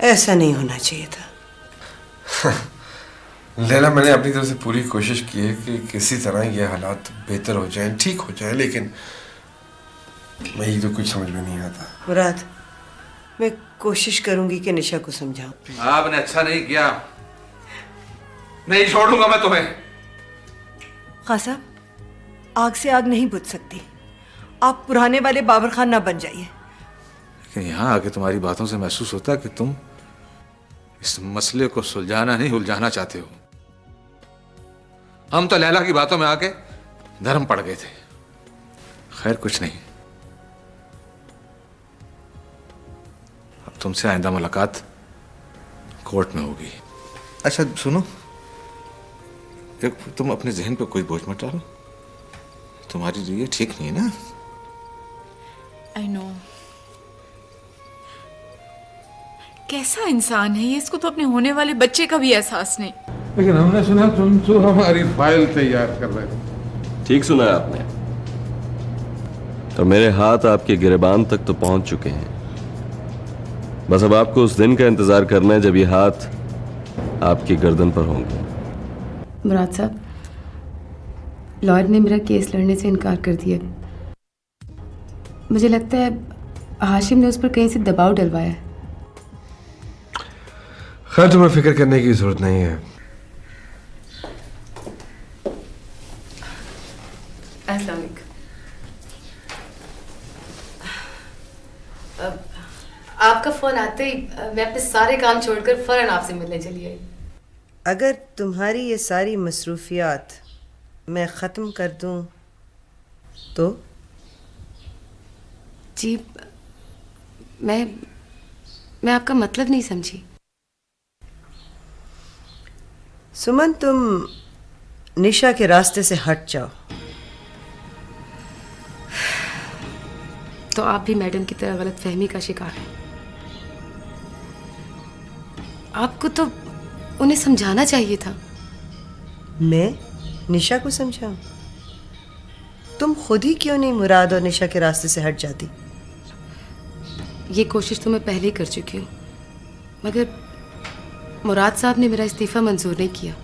ऐसा नहीं होना चाहिए था। लैला, मैंने अपनी तरफ से पूरी कोशिश की है कि किसी तरह ये हालात बेहतर हो जाएं, ठीक हो जाएं, लेकिन मैं तो कुछ समझ में नहीं आता। मुराद, मैं कोशिश करूंगी कि निशा को समझाऊं। आपने अच्छा नहीं किया, नहीं छोड़ूंगा मैं तुम्हें। खां साहब, आग से आग नहीं बुझ सकती। आप पुराने वाले बाबर खान ना बन जाइए। लेकिन यहाँ आके तुम्हारी बातों से महसूस होता है कि तुम इस मसले को सुलझाना नहीं उलझाना चाहते हो। हम तो लैला की बातों में आके धर्म पड़ गए थे। खैर कुछ नहीं, अब तुमसे आइंदा मुलाकात कोर्ट में होगी। अच्छा सुनो, तुम अपने जहन पे कोई बोझ मत डालो। तुम्हारी लिए ठीक नहीं है ना? I know. कैसा इंसान है ये, इसको तो अपने होने वाले बच्चे का भी एहसास नहीं। लेकिन हमने सुना तुम तो हमारी फाइल तैयार कर रहे थे। ठीक सुना है आपने। तो मेरे हाथ आपके गिरबान तक तो पहुंच चुके हैं। बस अब आपको उस दिन का इंतजार करना है जब ये हाथ आपकी गर्दन पर होंगे। मुराद साहब, लॉयर ने मेरा केस लड़ने से इनकार कर दिया। मुझे लगता है हाशिम ने उस पर कहीं से दबाव डलवाया है। खैर, तुम्हें फिक्र करने की जरूरत नहीं है। अस्सलाम वालेकुम। आपका फोन आते ही मैं अपने सारे काम छोड़कर फौरन आपसे मिलने चली आई। अगर तुम्हारी ये सारी मसरूफियात मैं ख़त्म कर दूं तो? जी, मैं आपका मतलब नहीं समझी। सुमन, तुम निशा के रास्ते से हट जाओ। तो आप भी मैडम की तरह गलतफहमी का शिकार हैं। आपको तो उन्हें समझाना चाहिए था। मैं निशा को समझाऊं? तुम खुद ही क्यों नहीं मुराद और निशा के रास्ते से हट जाती? ये कोशिश तो मैं पहले ही कर चुकी हूँ, मगर मुराद साहब ने मेरा इस्तीफ़ा मंजूर नहीं किया।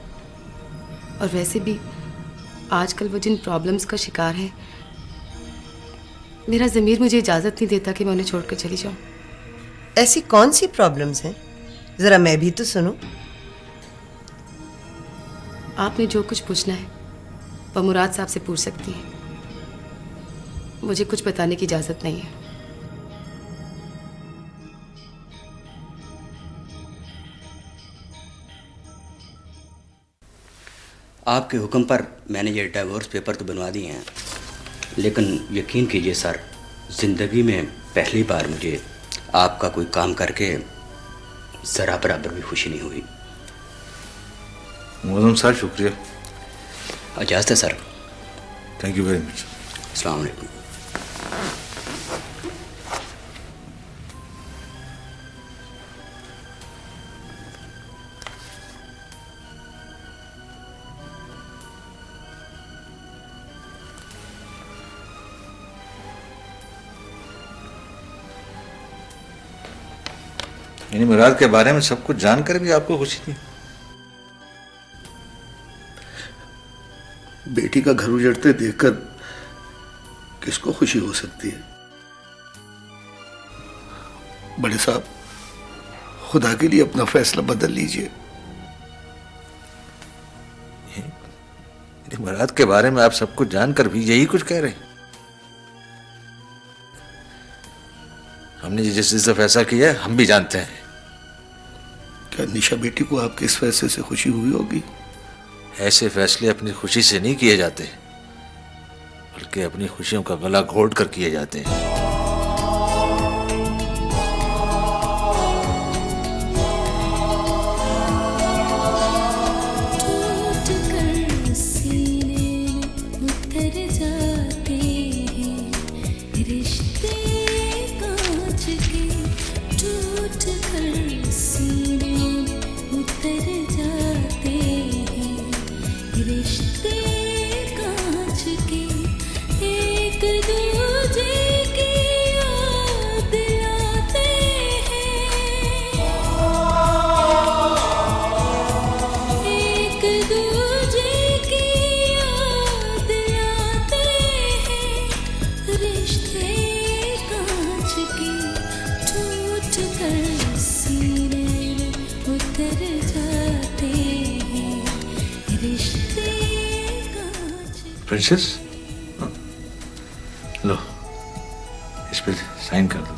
और वैसे भी आजकल वो जिन प्रॉब्लम्स का शिकार है, मेरा ज़मीर मुझे इजाज़त नहीं देता कि मैं उन्हें छोड़कर चली जाऊँ। ऐसी कौन सी प्रॉब्लम्स हैं? ज़रा मैं भी तो सुनूं। आपने जो कुछ पूछना है वह मुराद साहब से पूछ सकती हैं। मुझे कुछ बताने की इजाज़त नहीं है। आपके हुक्म पर मैंने ये डाइवोर्स पेपर तो बनवा दिए हैं, लेकिन यकीन कीजिए सर, ज़िंदगी में पहली बार मुझे आपका कोई काम करके ज़रा बराबर भी खुशी नहीं हुई। मुआज़म सर, शुक्रिया। इजाज़त है sir. Thank you very much. अस्सलाम वालेकुम। यानी मुराद के बारे में सब कुछ जानकर भी आपको खुशी थी? बेटी का घर उजड़ते देखकर किसको खुशी हो सकती है? बड़े साहब, खुदा के लिए अपना फैसला बदल लीजिए। मुराद के बारे में आप सब कुछ जानकर भी यही कुछ कह रहे हैं? हमने जिस चीज से फैसला किया है हम भी जानते हैं। क्या निशा बेटी को आपके इस फैसले से खुशी हुई होगी? ऐसे फैसले अपनी खुशी से नहीं किए जाते, बल्कि अपनी खुशियों का गला घोट कर किए जाते हैं। रिश्ते कांच के एक दूजे के प्रिंसेस, लो इस पे साइन कर दो।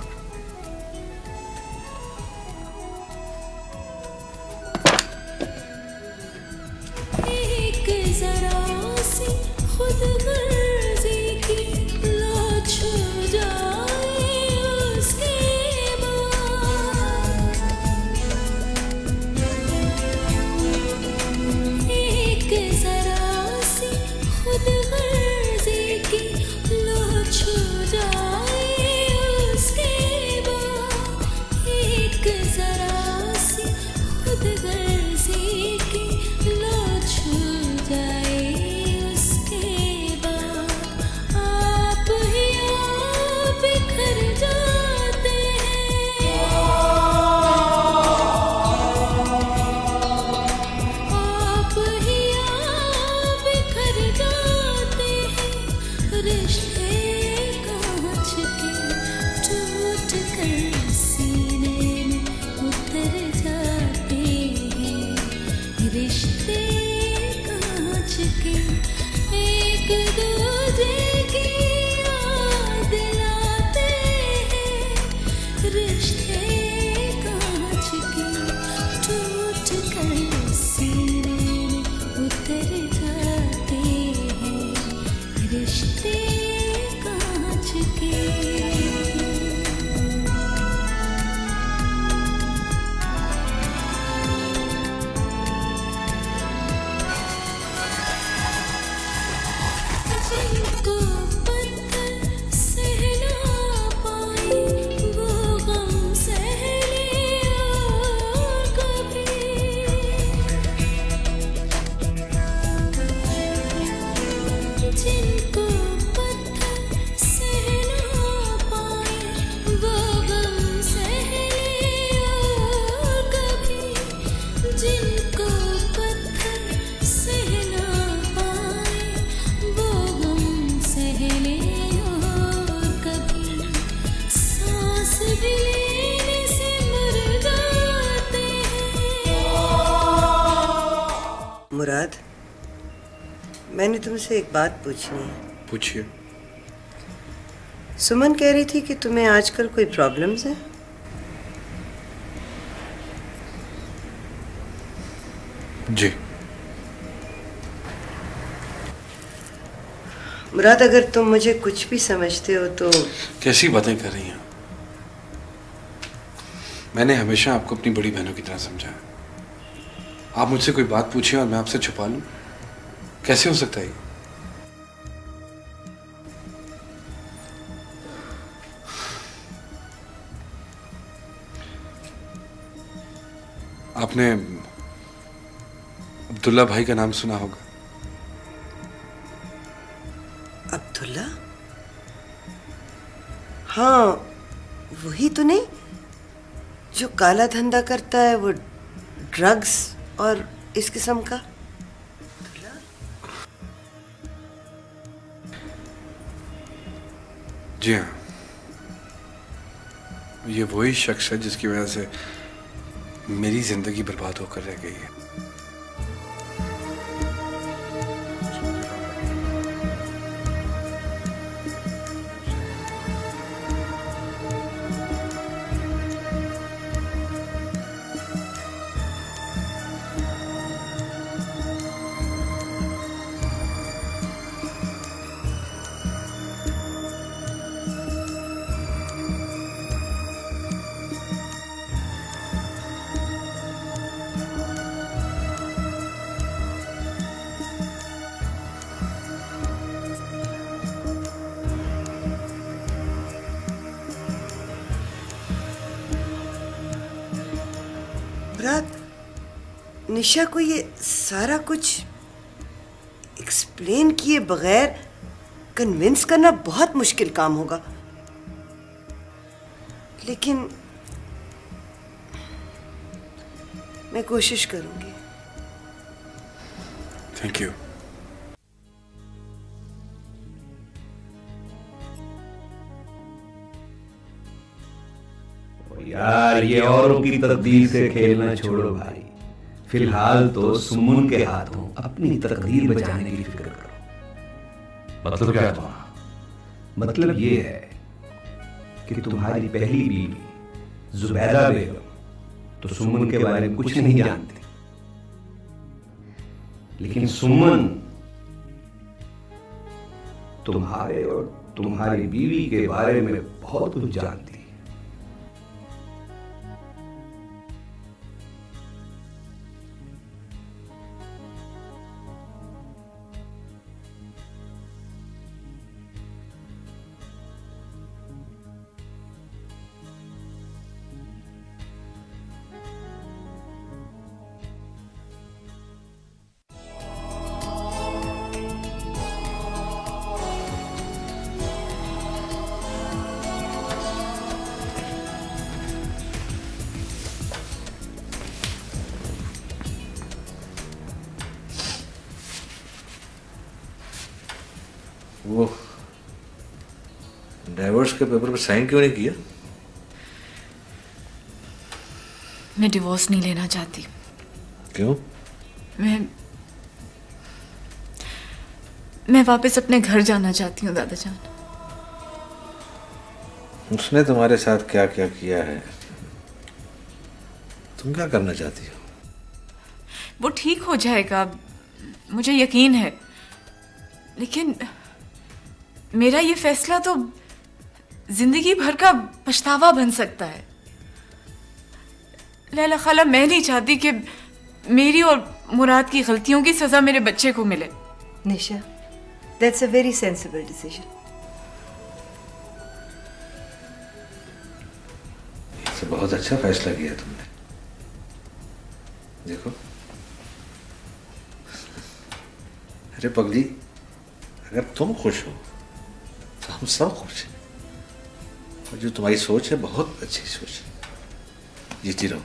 एक जरा सी खुद गर्जी की लाज छू जाए उसके बाद, एक जरा सी खुद गर्जी की लाज छू जाए उसके बाद, एक जरा सी खुद गर्जी की लाज छू जाए उसके बाद, आप ही आप बिखर जाते हैं, आप ही आप बिखर जाते हैं, रिश्ते कांच के टूट कर सीने में उतर जाते हैं, रिश्ते कांच के एक दूजे की याद दिलाते हैं, रिश्ते कांच के टूट कर सीने में उतर जाते हैं, रिश्ते कांच के। जिनको पत्थर सह ना पाए वो गम सह ले और कभी, जिनको पत्थर सह ना पाए वो गम सह ले और कभी, जिनको पत्थर सह ना पाए वो गम सह ले और कभी, सांस भी लेने से मुर्गाते हैं। मुराद, मैंने तुमसे एक बात पूछनी है। पूछिए। सुमन कह रही थी कि तुम्हें आजकल कोई प्रॉब्लम्स हैं। जी। मुराद, अगर तुम मुझे कुछ भी समझते हो तो कैसी बातें कर रही हैं? मैंने हमेशा आपको अपनी बड़ी बहनों की तरह समझा है। आप मुझसे कोई बात पूछिए और मैं आपसे छुपा लूं? कैसे हो सकता है ये? आपने अब्दुल्ला भाई का नाम सुना होगा। अब्दुल्ला? हाँ, वही तो नहीं जो काला धंधा करता है, वो ड्रग्स और इस किस्म का। जी हाँ, ये वही शख्स है जिसकी वजह से मेरी जिंदगी बर्बाद होकर रह गई है। रात निशा को ये सारा कुछ एक्सप्लेन किए बगैर कन्विंस करना बहुत मुश्किल काम होगा, लेकिन मैं कोशिश करूंगी। Thank you. यार, ये औरों की तकदीर से खेलना छोड़ो भाई। फिलहाल तो सुमन के हाथों अपनी तकदीर बचाने की फिक्र करो। मतलब क्या तुम्हारा? मतलब ये है कि तुम्हारी पहली बीवी जुबैदा बेगम तो सुमन के बारे में कुछ नहीं जानती, लेकिन सुमन तुम्हारे और तुम्हारी बीवी के बारे में बहुत कुछ जानती है। वो डाइवोर्स के पेपर पर साइन क्यों नहीं किया? मैं डिवोर्स नहीं लेना चाहती। क्यों? मैं वापस अपने घर जाना चाहती हूँ दादाजान। उसने तुम्हारे साथ क्या क्या किया है, तुम क्या करना चाहती हो? वो ठीक हो जाएगा, मुझे यकीन है, लेकिन मेरा ये फैसला तो जिंदगी भर का पछतावा बन सकता है। लैला खाला, मैं नहीं चाहती कि मेरी और मुराद की गलतियों की सजा मेरे बच्चे को मिले। निशा, that's a very sensible decision. ये बहुत अच्छा फैसला किया तुमने। देखो, अरे पगली, अगर तुम खुश हो तो हम सब खुश हैं। और जो तुम्हारी सोच है बहुत अच्छी सोच है, जीती रहो।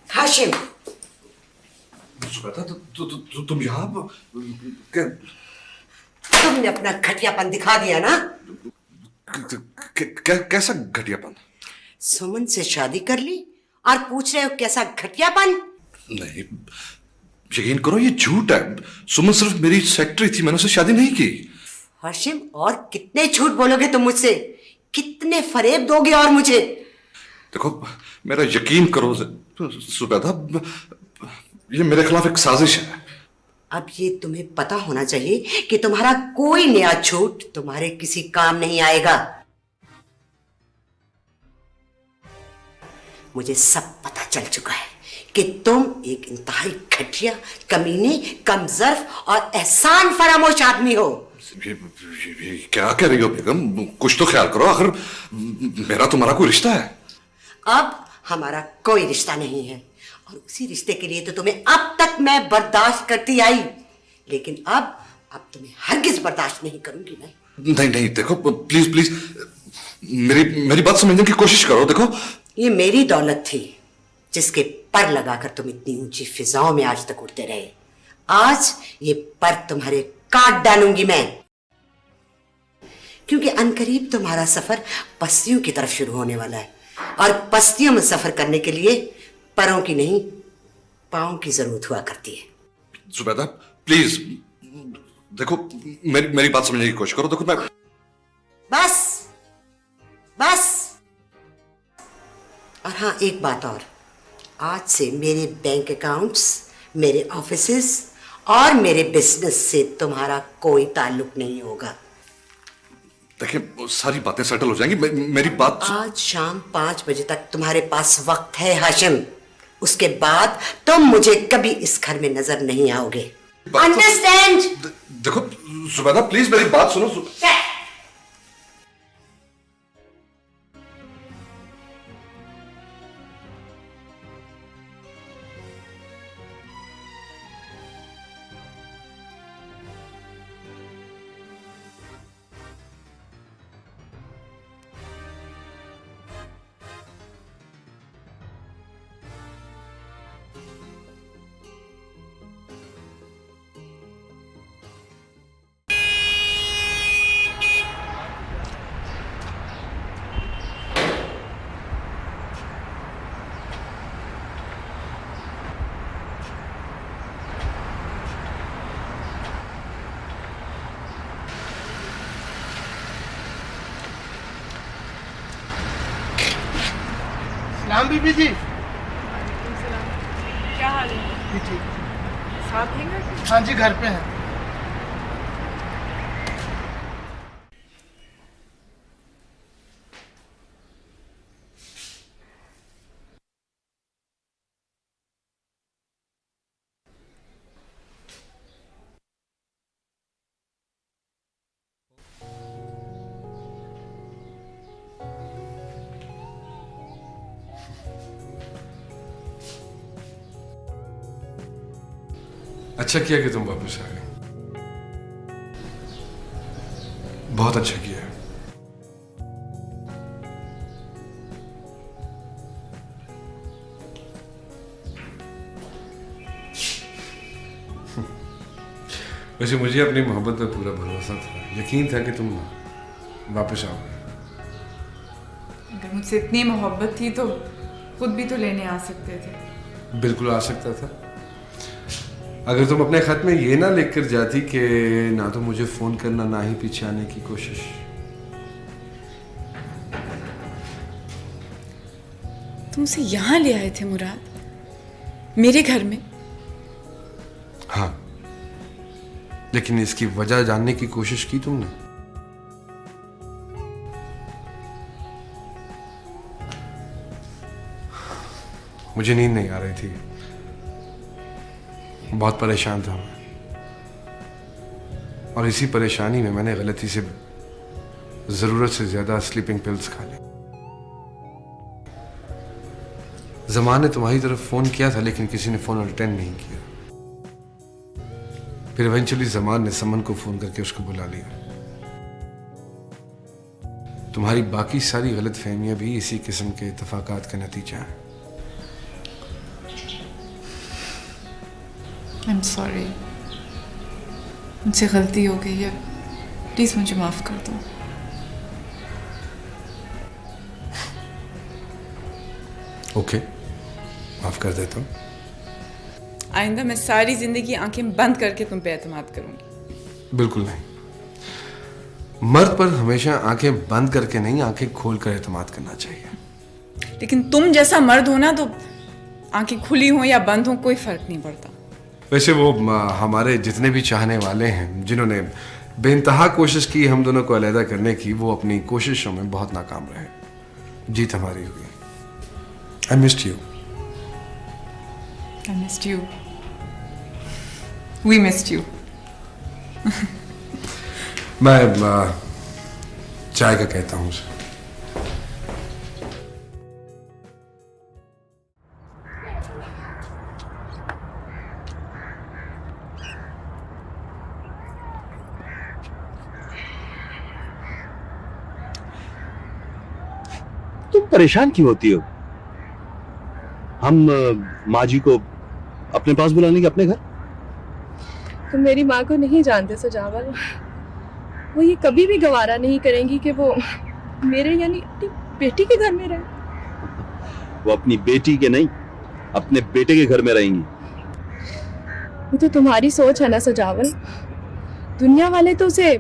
हाशिम, तुम यहाँ तुमने अपना घटियापन दिखा दिया ना। कैसा घटियापन? सुमन से शादी कर ली और पूछ रहे हो कैसा घटियापन? नहीं, यकीन करो ये झूठ है। सुमन सिर्फ मेरी सेक्रेटरी थी, मैंने उससे शादी नहीं की। हाशिम, और कितने झूठ बोलोगे तुम मुझसे? कितने फरेब दोगे और मुझे? देखो, मेरा यकीन करो सुबैदा, ये मेरे खिलाफ एक साजिश है। अब ये तुम्हें पता होना चाहिए कि तुम्हारा कोई नया झूठ तुम्हारे किसी काम नहीं आएगा। मुझे सब पता चल चुका है कि तुम एक इंतहाई घटिया, कमीने, कमजर्फ और एहसान फरामोश आदमी हो। ये क्या कह रही हो बेगम? कुछ तो ख्याल करो, आखिर मेरा तुम्हारा कोई रिश्ता है? अब हमारा कोई रिश्ता नहीं है, और उसी रिश्ते के लिए तो तुम्हें अब तक मैं बर्दाश्त करती आई, लेकिन अब तुम्हें हरगिज बर्दाश्त नहीं करूंगी मैं। नहीं, देखो प्लीज प्लीज, मेरी बात समझने की कोशिश करो। देखो, ये मेरी दौलत थी जिसके पर लगाकर तुम इतनी ऊंची फिजाओं में आज तक उड़ते रहे। आज ये पर तुम्हारे काट डालूंगी मैं, क्योंकि अनकरीब तुम्हारा सफर पस्तियों की तरफ शुरू होने वाला है, और पस्तियों में सफर करने के लिए परों की नहीं, पांव की जरूरत हुआ करती है। जुबैदा प्लीज देखो, मेरी बात समझने की कोशिश करो। देखो मैं बस बस। और हाँ, एक बात और, आज से मेरे बैंक अकाउंट्स, मेरे ऑफिसेस और मेरे बिजनेस से तुम्हारा कोई ताल्लुक नहीं होगा। देखिए सारी बातें सेटल हो जाएंगी, मेरी बात। आज शाम 5 बजे तक तुम्हारे पास वक्त है हाशिम। उसके बाद तुम मुझे कभी इस घर में नजर नहीं आओगे। अंडरस्टैंड? देखो जुबैदा प्लीज मेरी बात सुनो। सलाम बीबी जी। क्या हाल है? ठीक। साथ हैं घर? हाँ जी, घर पे हैं। अच्छा किया कि तुम वापस आ गए, बहुत अच्छा किया। वैसे मुझे अपनी मोहब्बत पे पूरा भरोसा था, यकीन था कि तुम वापस आओगे। अगर मुझसे इतनी मोहब्बत थी तो खुद भी तो लेने आ सकते थे। बिल्कुल आ सकता था, अगर तुम अपने खत में ये ना लिख कर जाती कि ना तो मुझे फोन करना, ना ही पीछे आने की कोशिश। तुम उसे यहाँ ले आए थे मुराद, मेरे घर में? हाँ, लेकिन इसकी वजह जानने की कोशिश की तुमने? मुझे नींद नहीं आ रही थी, बहुत परेशान था मैं, और इसी परेशानी में मैंने गलती से जरूरत से ज्यादा स्लीपिंग पिल्स खा ली। जमान ने तुम्हारी तरफ फोन किया था, लेकिन किसी ने फोन अटेंड नहीं किया। फिर इवेंचुअली जमान ने समन को फोन करके उसको बुला लिया। तुम्हारी बाकी सारी गलत फहमियां भी इसी किस्म के इत्तेफाकात का नतीजा है। I'm sorry, मुझसे गलती हो गई है, प्लीज मुझे माफ कर दो। ओके, माफ कर देता हूँ। आइंदा मैं सारी जिंदगी आंखें बंद करके तुम पे एतमाद करूंगी। बिल्कुल नहीं, मर्द पर हमेशा आंखें बंद करके नहीं, आंखें खोल कर एतमाद करना चाहिए। लेकिन तुम जैसा मर्द हो ना, तो आंखें खुली हो या बंद हो कोई फर्क नहीं पड़ता। वैसे वो हमारे जितने भी चाहने वाले हैं, जिन्होंने बेइंतहा कोशिश की हम दोनों को अलहदा करने की, वो अपनी कोशिशों में बहुत नाकाम रहे। जीत हमारी हुई। I missed you. I missed you. We missed you. मैं चाय का कहता हूँ उसे। तुम परेशान क्यों होती हो? हम माँ जी को अपने पास बुला लेंगे अपने घर। तुम मेरी माँ को नहीं जानते सजावल। वो ये कभी भी गवारा नहीं करेंगी कि वो मेरे यानी अपनी बेटी के घर में रहे। वो अपनी बेटी के नहीं, अपने बेटे के घर में रहेंगी। ये तो तुम्हारी सोच है ना सजावल। दुनिया वाले तो उसे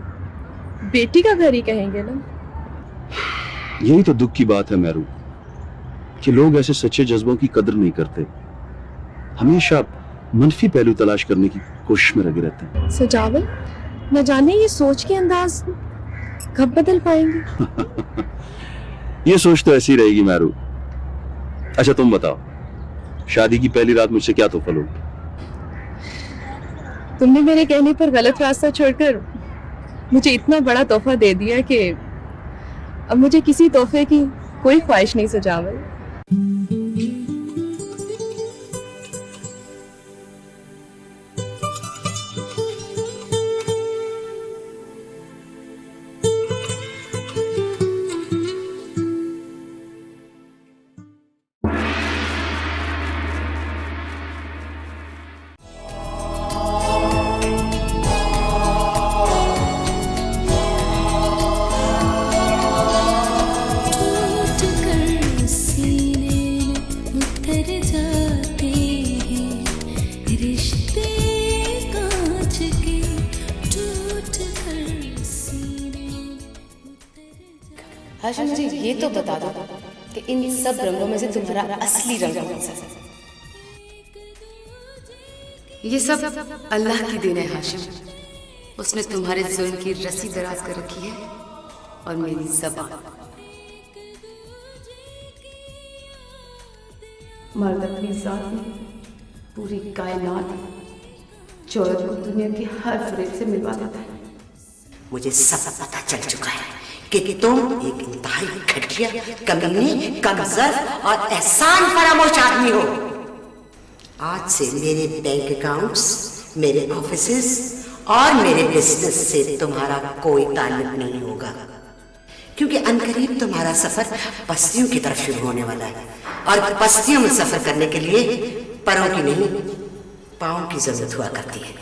बेटी का घर ही कहेंगे ना। यही तो दुख की बात है मैरू, कि लोग ऐसे सच्चे जज्बों की कदर नहीं करते, हमेशा मनफी पहलू तलाश करने की कोशिश में लगे रहते हैं। सजावल, न जाने ये सोच के अंदाज कब बदल पाएंगे। ये सोच तो ऐसी रहेगी मैरू। अच्छा तुम बताओ, शादी की पहली रात मुझसे क्या तोहफा लोगे? तुमने मेरे कहने पर गलत रास्ता छोड़कर मुझे इतना बड़ा तोहफा दे दिया कि अब मुझे किसी तोहफे की कोई ख्वाहिश नहीं सजावल। हाशिम, मुझे ये तो बता दो कि इन सब रंगों में से तुम्हारा असली रंग कौन सा है? ये सब अल्लाह की देन है हाशिम। उसने तुम्हारे जुल्म की रस्सी दराज कर रखी है और मेरी ज़बान। मर्द अपनी जात में पूरी कायनात जो औरत को दुनिया की हर फरेब से मिलवा देता है। मुझे सब पता चल चुका है कि तुम एक इंतहाई घटिया, कमीने, कमजोर और एहसान फरामोश आदमी हो। आज से मेरे बैंक अकाउंट्स, मेरे ऑफिसेस और मेरे बिजनेस से तुम्हारा कोई ताल्लुक नहीं होगा, क्योंकि अनकरीब तुम्हारा सफर बस्तियों की तरफ शुरू होने वाला है और बस्तियों में सफर करने के लिए पैरों की नहीं, पाँव की जरूरत हुआ करती है।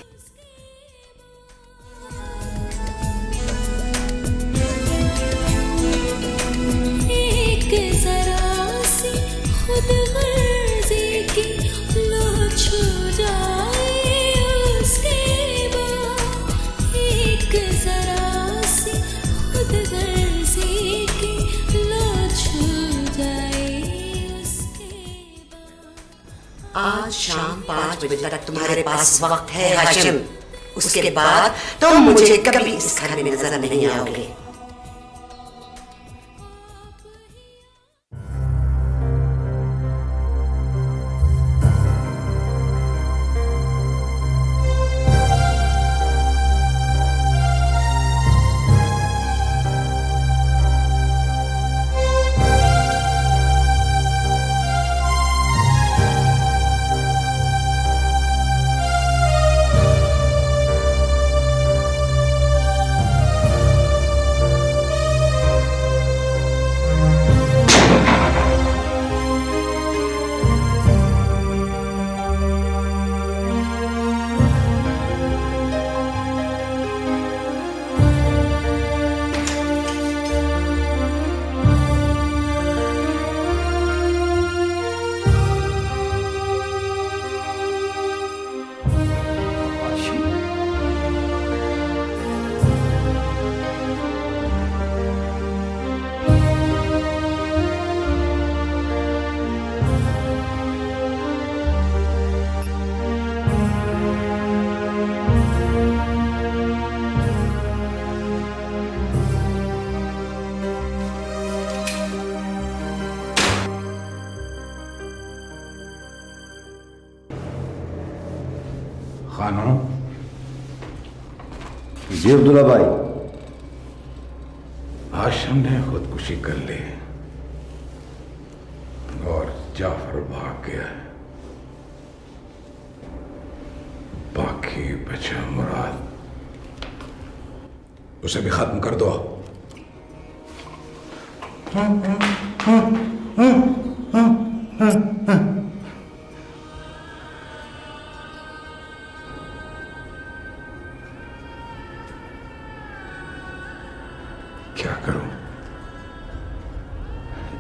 खुद मर्जी की लो छू जाए उसके बाद, एक जरा सी खुद मर्जी की लो छू जाए उसके बाद। आज शाम 5 बजे तक तुम्हारे पास वक्त है हाशिम। उसके बाद तुम मुझे कभी इस घर में नजर नहीं आओगे। खानों, जी अब्दुल्ला भाई। हाशिम ने खुदकुशी कर ली और जाफर भाग गया। बाकी बचा मुराद, उसे भी खत्म कर दो।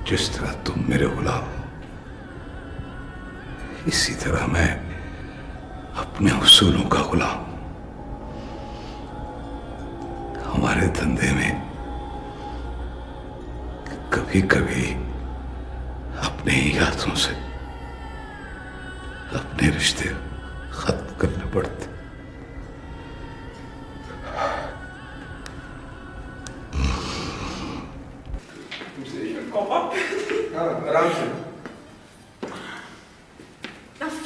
जिस तरह तुम मेरे गुलाम हो, इसी तरह मैं अपने उसूलों का गुलाम हूं। हमारे धंधे में कभी कभी अपने ही हाथों से अपने रिश्ते खत्म करने पड़ते। आराम से।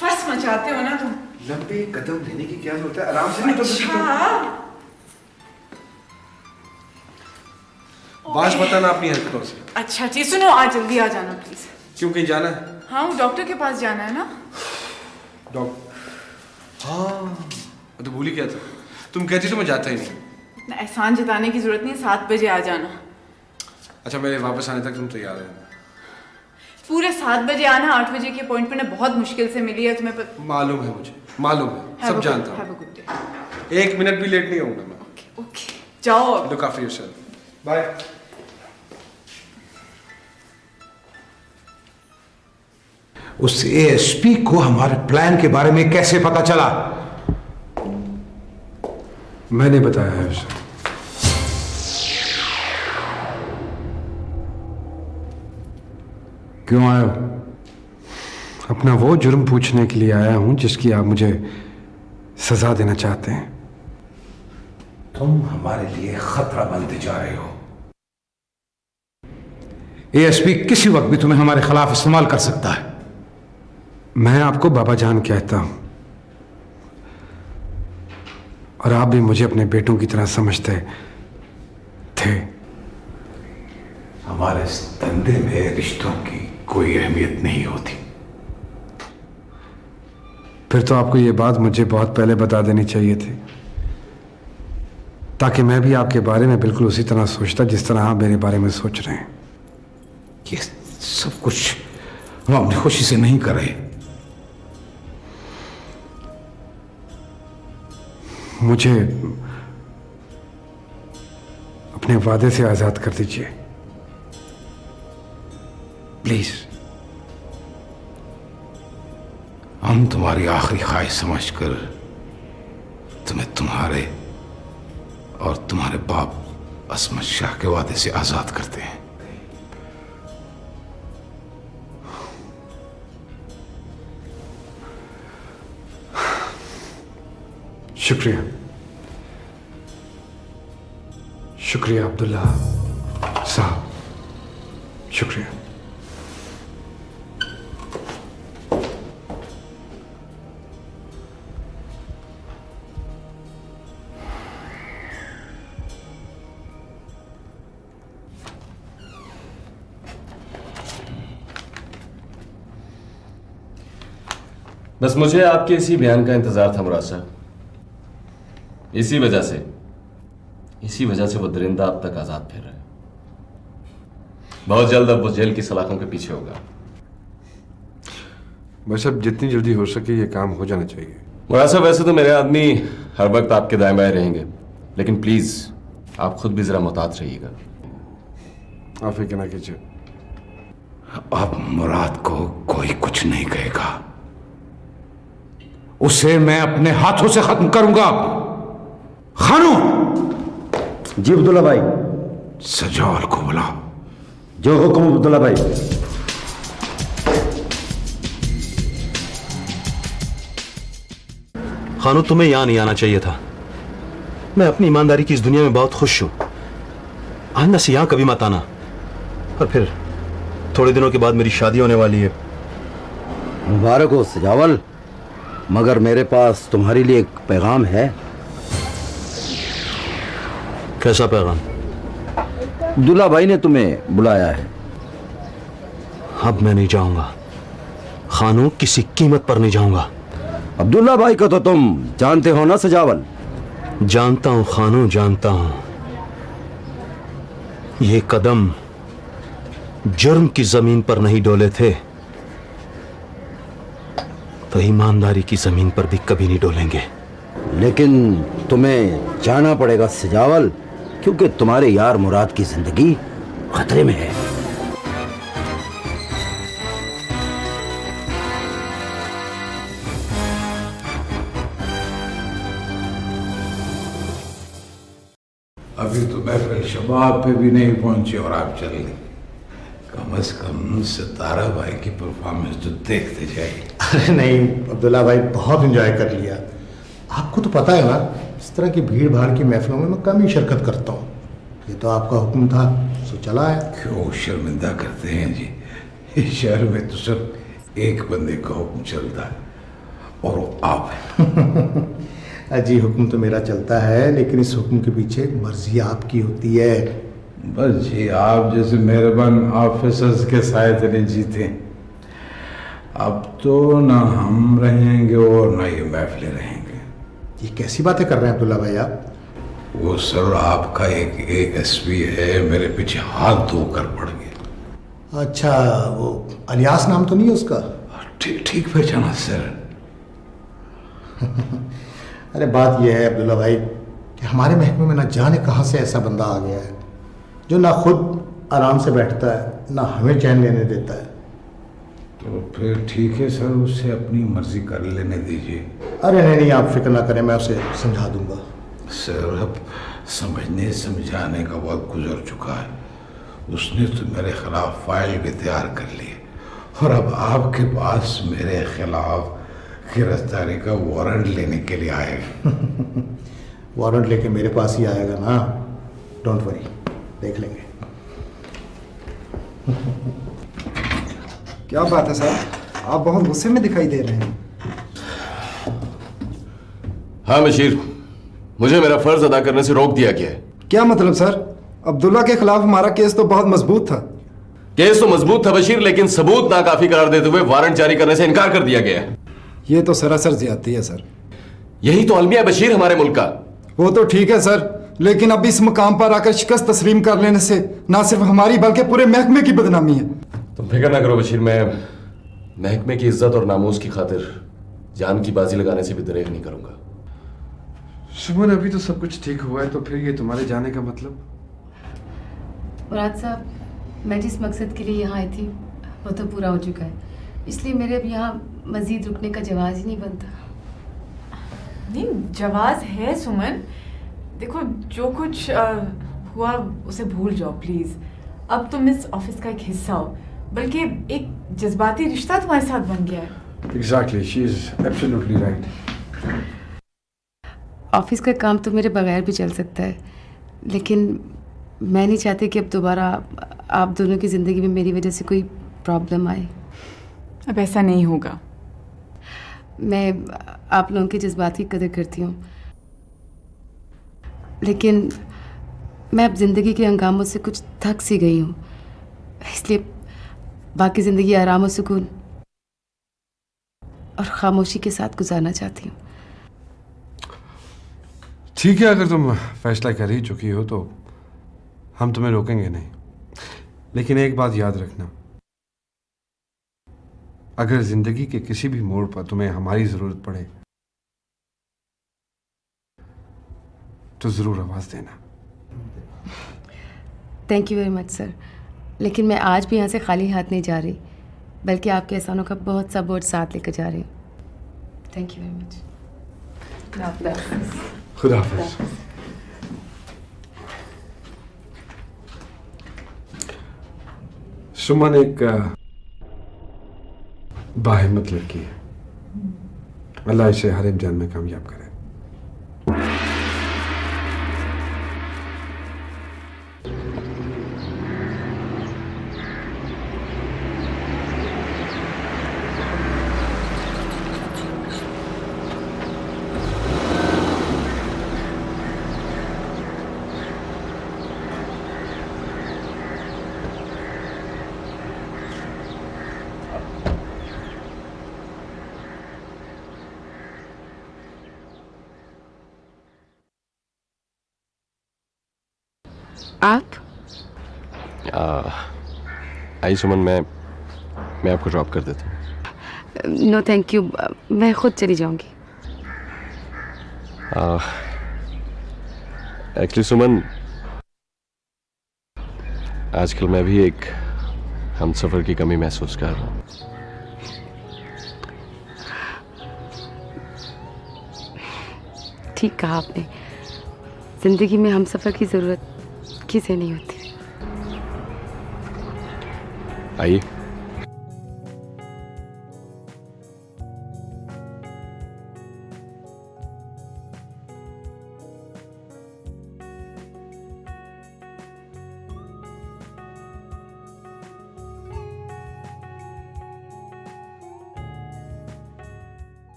फर्स मचाते हो ना तुम। लंबे कदम लेने की क्या जरूरत है? आराम से। नहीं तो बात बताना अपनी हरकतों से। अच्छा जी, सुनो, आज जल्दी आ जाना प्लीज। क्यों, कहीं जाना है? हाँ, वो डॉक्टर के पास जाना है ना। डॉक्टर? हाँ, तो भूल ही गया था। तुम कहती तो मैं जाता ही नहीं। इतना एहसान जताने की जरूरत नहीं, 7 बजे आ जाना। अच्छा, मेरे वापस आने तक तुम तैयार रहना। पूरे 7 बजे आना। 8 बजे की अपॉइंटमेंट बहुत मुश्किल से मिली है तुम्हें। मालूम है मुझे, मालूम है, सब जानता हूँ। एक मिनट भी लेट नहीं होऊंगा मैं। ओके, जाओ। Look after yourself. बाय। उस एएसपी को हमारे प्लान के बारे में कैसे पता चला? मैंने बताया है उसे। क्यों आए हो? अपना वो जुर्म पूछने के लिए आया हूं जिसकी आप मुझे सजा देना चाहते हैं। तुम हमारे लिए खतरा बनते जा रहे हो। एएसपी किसी वक्त भी तुम्हें हमारे खिलाफ इस्तेमाल कर सकता है। मैं आपको बाबा जान कहता हूं, और आप भी मुझे अपने बेटों की तरह समझते थे। हमारे इस धंधे में रिश्तों की कोई अहमियत नहीं होती। फिर तो आपको ये बात मुझे बहुत पहले बता देनी चाहिए थी, ताकि मैं भी आपके बारे में बिल्कुल उसी तरह सोचता जिस तरह आप मेरे बारे में सोच रहे हैं। ये सब कुछ हम अपनी खुशी से नहीं कर रहे। मुझे अपने वादे से आजाद कर दीजिए प्लीज। हम तुम्हारी आखिरी ख्वाहिश समझकर तुम्हें तुम्हारे और तुम्हारे बाप असमत शाह के वादे से आजाद करते हैं। शुक्रिया, शुक्रिया अब्दुल्ला साहब, शुक्रिया। बस मुझे आपके इसी बयान का इंतजार था मुराद साहब। इसी वजह से वो दरिंदा अब तक आजाद फिर रहा है। बहुत जल्द अब वो जेल की सलाखों के पीछे होगा। बस अब जितनी जल्दी हो सके ये काम हो जाना चाहिए। मुराद साहब, वैसे तो मेरे आदमी हर वक्त आपके दाएं बाएं रहेंगे, लेकिन प्लीज आप खुद भी जरा मुहतात रहिएगा। आप फिक्र ना कीजिए। अब मुराद को कोई कुछ नहीं कहेगा। उसे मैं अपने हाथों से खत्म करूंगा। खानू। जी अब्दुल्ला भाई। सजावल को बुला। जो हुक्म अब्दुल्ला भाई। खानू, तुम्हें यहां नहीं आना चाहिए था। मैं अपनी ईमानदारी की इस दुनिया में बहुत खुश हूं। आना से यहां कभी मत आना। और फिर थोड़े दिनों के बाद मेरी शादी होने वाली है। मुबारक हो सजावल, मगर मेरे पास तुम्हारे लिए एक पैगाम है। कैसा पैगाम? अब्दुल्ला भाई ने तुम्हें बुलाया है। अब मैं नहीं जाऊंगा खानू, किसी कीमत पर नहीं जाऊंगा। अब्दुल्ला भाई को तो तुम जानते हो ना सजावल? जानता हूं खानू, जानता हूं। ये कदम जुर्म की जमीन पर नहीं डोले थे तो ईमानदारी की जमीन पर भी कभी नहीं डोलेंगे। लेकिन तुम्हें जाना पड़ेगा सजावल, क्योंकि तुम्हारे यार मुराद की जिंदगी खतरे में है। अभी तो महफिल शबाब पे भी नहीं पहुंचे और आप चल ली। कम से कम सितारा भाई की परफॉर्मेंस तो देखते जाइए। अरे नहीं अब्दुल्ला भाई, बहुत एंजॉय कर लिया। आपको तो पता है ना, इस तरह की भीड़ भाड़ की महफिलों में मैं कम ही शिरकत करता हूँ। ये तो आपका हुक्म था, सो चला है। क्यों शर्मिंदा करते हैं जी? इस शहर में तो सिर्फ एक बंदे का हुक्म चलता है और वो आप हैं। जी हुक्म तो मेरा चलता है, लेकिन इस हुक्म के पीछे मर्जी आपकी होती है। बस जी, आप जैसे मेहरबान ऑफिसर्स के साए तले जीते। अब तो ना हम रहेंगे और ना ये महफिलें रहेंगे। ये कैसी बातें कर रहे हैं अब्दुल्ला भाई आप? वो सर आपका एक एएसपी है, मेरे पीछे हाथ धोकर पड़ गया। अच्छा, वो अलियास नाम तो नहीं है उसका? ठीक पहचाना सर। अरे बात यह है अब्दुल्ला भाई कि हमारे महकमे में ना जाने कहाँ से ऐसा बंदा आ गया है जो ना खुद आराम से बैठता है ना हमें चैन लेने देता है। तो फिर ठीक है सर, उससे अपनी मर्जी कर लेने दीजिए। अरे नहीं, आप फिक्र ना करें, मैं उसे समझा दूंगा। सर अब समझने समझाने का वक्त गुजर चुका है। उसने तो मेरे खिलाफ फाइल भी तैयार कर ली और अब आपके पास मेरे खिलाफ गिरफ्तारी का वारंट लेने के लिए आएगा। वारंट लेके मेरे पास ही आएगा ना, डोंट वरी, देख लेंगे। क्या बात है सर, आप बहुत गुस्से में दिखाई दे रहे हैं। हाँ बशीर, मुझे मेरा फर्ज अदा करने से रोक दिया गया है। क्या मतलब सर? अब्दुल्ला के खिलाफ हमारा केस तो बहुत मजबूत था। केस तो मजबूत था बशीर, लेकिन सबूत नाकाफी करार देते हुए वारंट जारी करने से इनकार कर दिया गया है। ये तो सरासर ज्यादती है सर। यही तो अलमिया है बशीर हमारे मुल्क का। वो तो ठीक है सर, लेकिन अब इस मुकाम पर आकर शिकस्त तस्लीम कर लेने से ना सिर्फ हमारी बल्कि पूरे महकमे की बदनामी है। तुम फिक्र ना करो बशीर, मैं महकमे की इज्जत और नामूस की खातिर जान की बाजी लगाने से भी दरेग नहीं करूंगा। सुमन, अभी तो सब कुछ ठीक हुआ है, तो फिर ये तुम्हारे जाने का मतलब? मुराद साहब, मैं जिस मकसद के लिए यहाँ आई थी वो तो पूरा हो चुका है, इसलिए मेरे अब यहाँ मजीद रुकने का जवाज ही नहीं बनता। नहीं, जवाज है सुमन। देखो, जो कुछ हुआ उसे भूल जाओ प्लीज। अब तुम इस ऑफिस का एक हिस्सा हो, बल्कि एक जज्बाती रिश्ता तुम्हारे साथ बन गया है। Exactly, she is absolutely right. Office का काम तो मेरे बगैर भी चल सकता है, लेकिन मैं नहीं चाहती कि अब दोबारा आप दोनों की ज़िंदगी में मेरी वजह से कोई प्रॉब्लम आए। अब ऐसा नहीं होगा। मैं आप लोगों के जज्बात की कदर करती हूँ, लेकिन मैं अब ज़िंदगी के हंगामों से कुछ थक सी गई हूँ, इसलिए बाकी ज़िंदगी आराम और सुकून और खामोशी के साथ गुजारना चाहती हूँ। ठीक है, अगर तुम फैसला कर ही चुकी हो तो हम तुम्हें रोकेंगे नहीं, लेकिन एक बात याद रखना, अगर जिंदगी के किसी भी मोड़ पर तुम्हें हमारी जरूरत पड़े तो जरूर आवाज देना। Thank you very much sir, लेकिन मैं आज भी यहाँ से खाली हाथ नहीं जा रही, बल्कि आपके एहसानों का बहुत सा बोझ साथ लेकर जा रही हूँ। Thank you very much. खुदा हाफिज। सुमन एक बाहिम्मत लड़की है, अल्लाह इसे हर इम्तिहान में कामयाब करे। आप आई सुमन, मैं आपको ड्रॉप कर देता हूँ। नो थैंक यू, मैं खुद चली जाऊंगी। एक्चुअली सुमन, आजकल मैं भी एक हमसफर की कमी महसूस कर रहा हूँ। ठीक कहा आपने, जिंदगी में हमसफर की जरूरत किसे नहीं होती। आइए।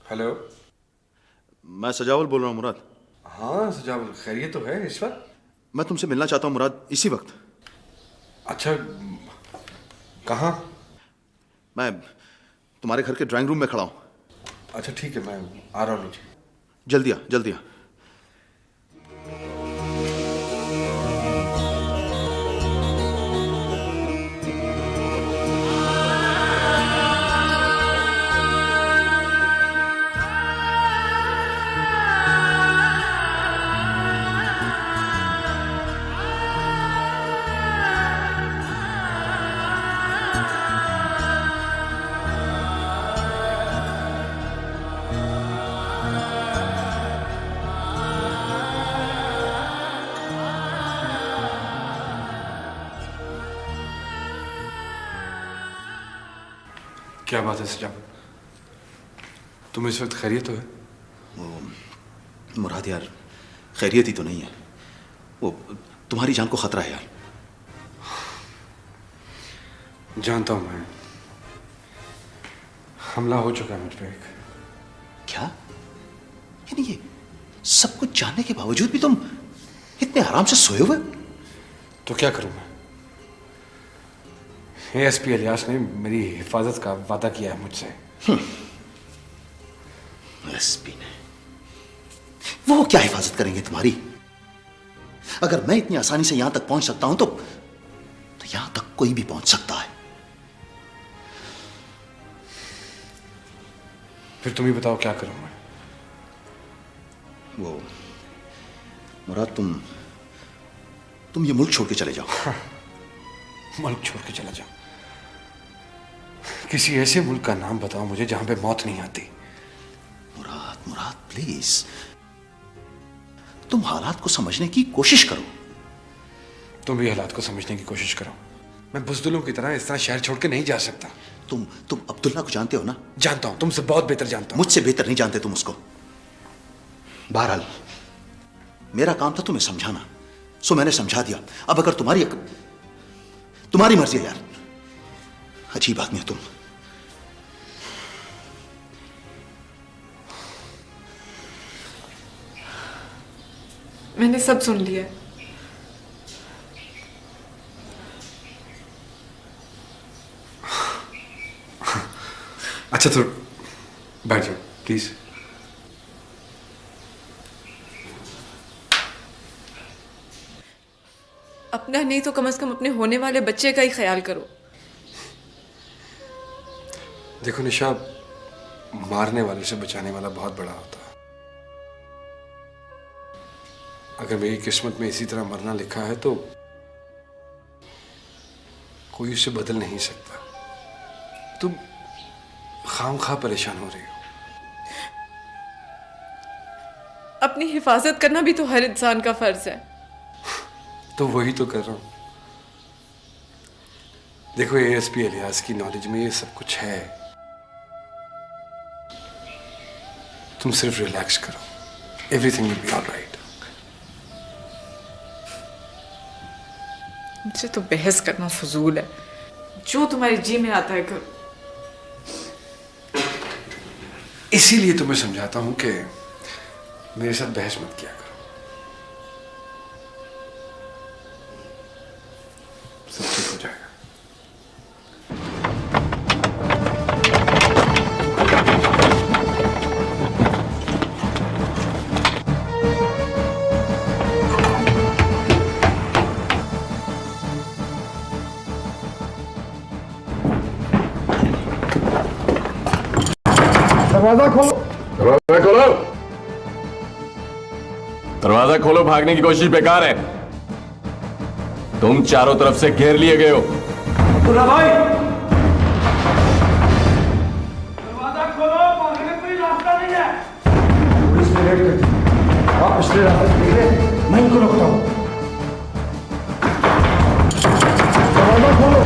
हेलो, मैं सजावल बोल रहा हूँ मुराद। हाँ सजावल, खैरियत तो है इस वक्त? मैं तुमसे मिलना चाहता हूँ मुराद, इसी वक्त। अच्छा, कहाँ? मैं तुम्हारे घर के ड्राइंग रूम में खड़ा हूँ। अच्छा ठीक है, मैं आ रहा हूँ नीचे। जल्दी आ, जल्दी आ। क्या बात है सजावल, तुम इस वक्त खैरियत तो है? वो मुराद यार, खैरियत ही तो नहीं है, वो तुम्हारी जान को खतरा है यार। जानता हूं मैं, हमला हो चुका है मुझ पे एक। क्या? यानी ये सब कुछ जानने के बावजूद भी तुम इतने आराम से सोए हुए? तो क्या करूं मैं? एएसपी इलियास ने मेरी हिफाजत का वादा किया है मुझसे। एएसपी ने? वो क्या हिफाजत करेंगे तुम्हारी? अगर मैं इतनी आसानी से यहां तक पहुंच सकता हूं तो यहां तक कोई भी पहुंच सकता है। फिर तुम ही बताओ क्या करूं मैं? वो मुराद, तुम ये मुल्क छोड़ के चले जाओ। मुल्क छोड़ के चला जाओ? किसी ऐसे मुल्क का नाम बताओ मुझे जहां पे मौत नहीं आती। मुराद, मुराद प्लीज, तुम हालात को समझने की कोशिश करो। तुम भी हालात को समझने की कोशिश करो। मैं बुज़दिलों की तरह इस तरह शहर छोड़ के नहीं जा सकता। तुम अब्दुल्ला को जानते हो ना? जानता हूं, तुमसे बहुत बेहतर जानता हूं। मुझसे बेहतर नहीं जानते तुम उसको। बहरहाल मेरा काम था तुम्हें समझाना, सो मैंने समझा दिया। अब अगर तुम्हारी मर्जी है यार। अजीब आदमी हो तुम। मैंने सब सुन लिया। अच्छा तो बैठ जाओ प्लीज। अपना नहीं तो कम से कम अपने होने वाले बच्चे का ही ख्याल करो। देखो निशा, मारने वाले से बचाने वाला बहुत बड़ा होता है। अगर मेरी किस्मत में इसी तरह मरना लिखा है तो कोई उसे बदल नहीं सकता। तुम खामखा परेशान हो रही हो। अपनी हिफाजत करना भी तो हर इंसान का फर्ज है। तो वही तो कर रहा हूं। देखो एएसपी इलियास की नॉलेज में ये सब कुछ है। तुम सिर्फ रिलैक्स करो, एवरीथिंग विल बी ऑलराइट। मुझसे तो बहस करना फजूल है। जो तुम्हारे जी में आता है करो। इसीलिए तुम्हें समझाता हूं कि मेरे साथ बहस मत किया करो। सब ठीक हो जाएगा। दरवाजा खोलो। दरवाजा खोलो। दरवाजा खोलो, भागने की कोशिश बेकार है। तुम चारों तरफ से घेर लिए गए हो। अब्दुल्ला भाई, दरवाजा खोलो, भागने का कोई रास्ता नहीं है। पुलिस ने रेड कर दी। आप पिछले रास्ते से निकले, मैं इनको रोकता हूँ। दरवाजा खोलो।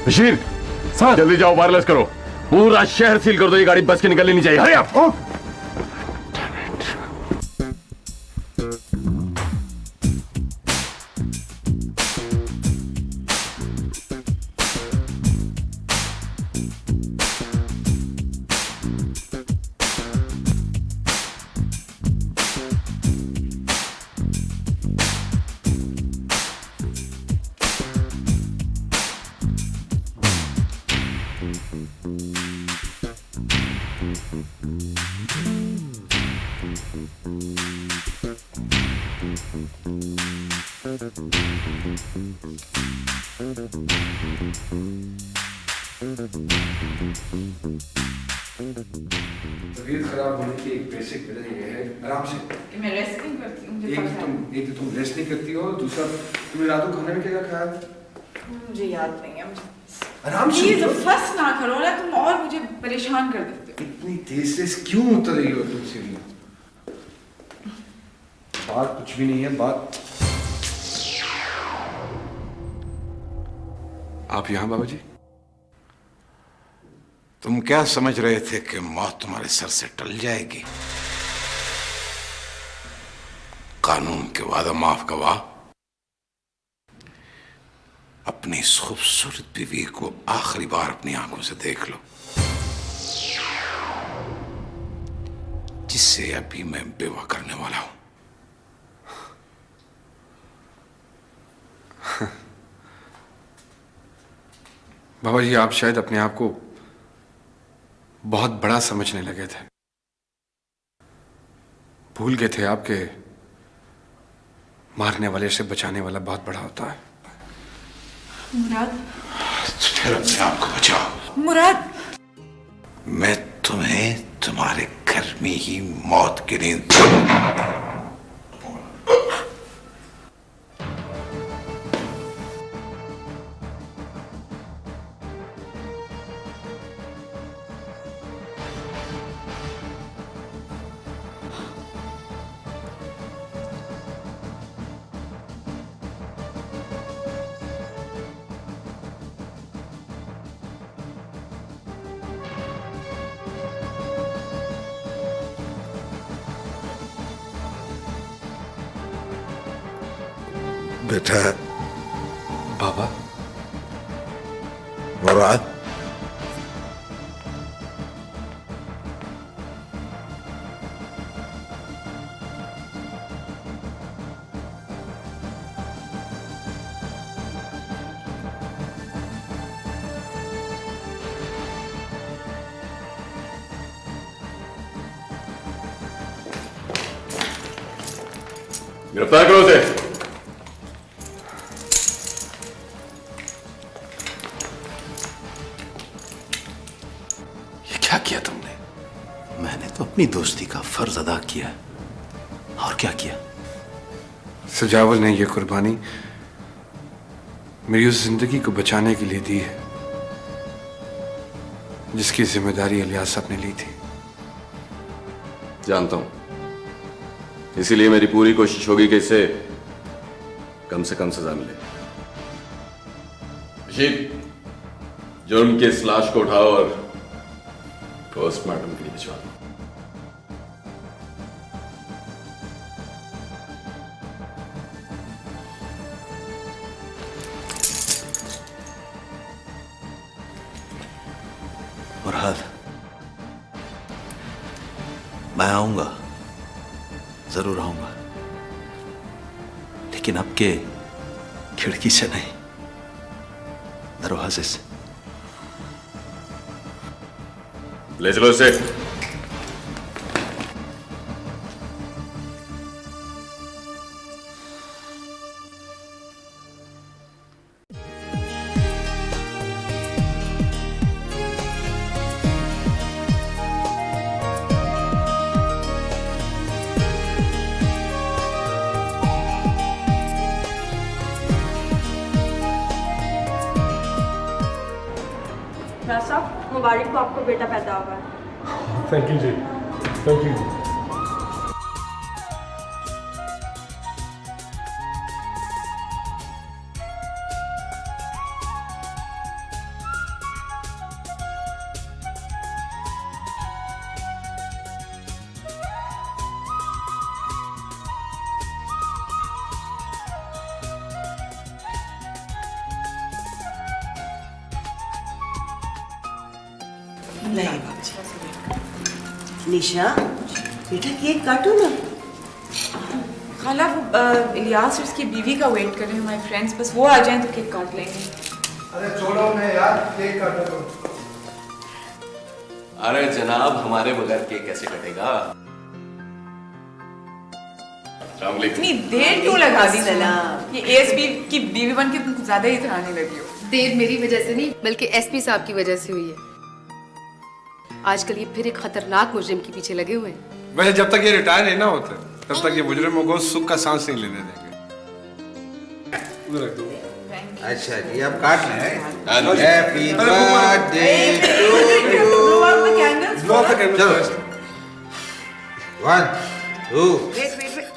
बशीर सर, जल्दी जाओ, वायरलेस करो, पूरा शहर सील कर दो, ये गाड़ी बस के निकलनी नहीं चाहिए। हरी आप। तबीयत खराब होने की एक बेसिक वजह ये है, आराम से। मैं रेस्ट नहीं करती हूँ, मुझे पता है। एक तो तुम रेस्ट नहीं करती हो, दूसरा तुमने रात को खाने में क्या खाया? मुझे याद नहीं है। आराम से प्लीज फस ना करो ना, तुम और मुझे परेशान कर देते हो। इतनी तेज से क्यों उतर रही हो तुम सीढ़ी? बात कुछ भी नहीं है, बात। आप यहाँ बाबा जी? तुम क्या समझ रहे थे कि मौत तुम्हारे सर से टल जाएगी? कानून के वादा माफ गवाह अपनी इस खूबसूरत बीवी को आखिरी बार अपनी आंखों से देख लो, जिससे अभी मैं बेवा करने वाला हूं। बाबा जी, आप शायद अपने आप को बहुत बड़ा समझने लगे थे। भूल गए थे आपके मारने वाले से बचाने वाला बहुत बड़ा होता है। मुराद, फिर अपने आप को बचाओ। मुराद, मैं तुम्हें तुम्हारे घर में ही मौत की नींद। बेटा। बाबा। मुराद, गिरफ्तार करो उसे। क्या किया तुमने? मैंने तो अपनी दोस्ती का फर्ज अदा किया, और क्या किया? सजावल ने यह कुर्बानी मेरी उस जिंदगी को बचाने के लिए दी है जिसकी जिम्मेदारी इलियास साहब ने ली थी। जानता हूं, इसीलिए मेरी पूरी कोशिश होगी कि इसे कम से कम सजा मिले। बशीर, जुर्म की इस लाश को उठाओ और पोस्टमार्टम के लिए भिजवा दो। मुराद, मैं आऊंगा, जरूर आऊंगा, लेकिन अब के खिड़की से नहीं, दरवाजे से। ले चलो इसे। साहब, मुबारक को आपको बेटा पैदा हुआ है। Thank you ji, thank you. नहीं निशा, बेटा केक काटो ना। खाला वो इलियास और उसकी बीवी का वेट कर रहे हैं, माय फ्रेंड्स, बस वो आ जाएं तो केक काट लेंगे। अरे छोड़ो मैं यार, केक काटो तो। अरे जनाब, हमारे बगैर केक कैसे कटेगा? इतनी देर क्यों लगा दी? ये एएसपी की बीवी बन के तुम ज्यादा ही इतराने लगी हो। देर मेरी वजह से नहीं, बल्कि एसपी साहब की वजह से हुई है। आजकल ये फिर एक खतरनाक मुजरिम के पीछे लगे हुए हैं। वैसे जब तक ये रिटायर नहीं ना होते, तब तक ये मुजरिमों को सुख का सांस नहीं लेने देंगे। उधर रख दो। अच्छा जी, अब काट लें। Happy birthday to you. Blow off the candle. 1 2 wait wait wait.